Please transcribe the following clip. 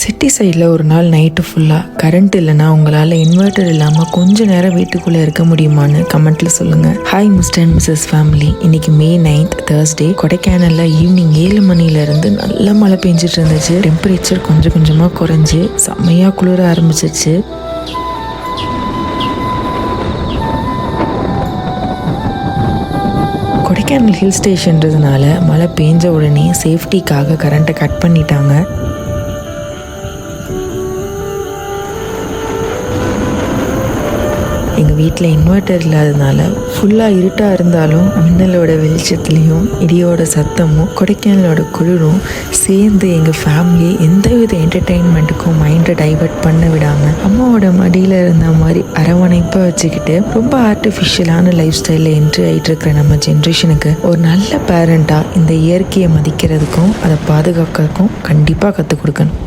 City சைடில் ஒரு நாள் நைட்டு ஃபுல்லாக கரண்ட் இல்லைன்னா உங்களால் இன்வெர்டர் இல்லாமல் கொஞ்ச நேரம் வீட்டுக்குள்ளே இருக்க முடியுமான்னு கமெண்ட்டில் சொல்லுங்கள். Hi mister and missus family. இன்னைக்கு May 9th Thursday. கொடைக்கானலில் ஈவினிங் 7 மணிலேருந்து நல்ல மழை பெஞ்சிட்டு இருந்துச்சு. டெம்பரேச்சர் கொஞ்சம் கொஞ்சமாக குறைஞ்சி செம்மையாக குளிர ஆரம்பிச்சிச்சு. கொடைக்கானல் ஹில் ஸ்டேஷன்றதுனால மழை பெஞ்ச உடனே சேஃப்டிக்காக கரண்ட்டை கட் பண்ணிட்டாங்க. எங்கள் வீட்டில் இன்வெர்டர் இல்லாததுனால ஃபுல்லாக இருட்டாக இருந்தாலும் மின்னலோட வெளிச்சத்துலேயும் இடியோட சத்தமும் கொடைக்கானலோட குளிரும் சேர்ந்து எங்கள் ஃபேமிலி எந்தவித என்டர்டெயின்மெண்ட்டுக்கும் மைண்டை டைவர்ட் பண்ண விடாமல் அம்மாவோட மடியில் இருந்த மாதிரி அரவணைப்பாக வச்சுக்கிட்டு ரொம்ப ஆர்டிஃபிஷியலான லைஃப் ஸ்டைலில் என்ட்ரி ஆகிட்டு இருக்கிற நம்ம ஜென்ரேஷனுக்கு ஒரு நல்ல பேரண்ட்டாக இந்த இயற்கையை மதிக்கிறதுக்கும் அதை பாதுகாக்கிறதுக்கும் கண்டிப்பாக கற்றுக் கொடுக்கணும்.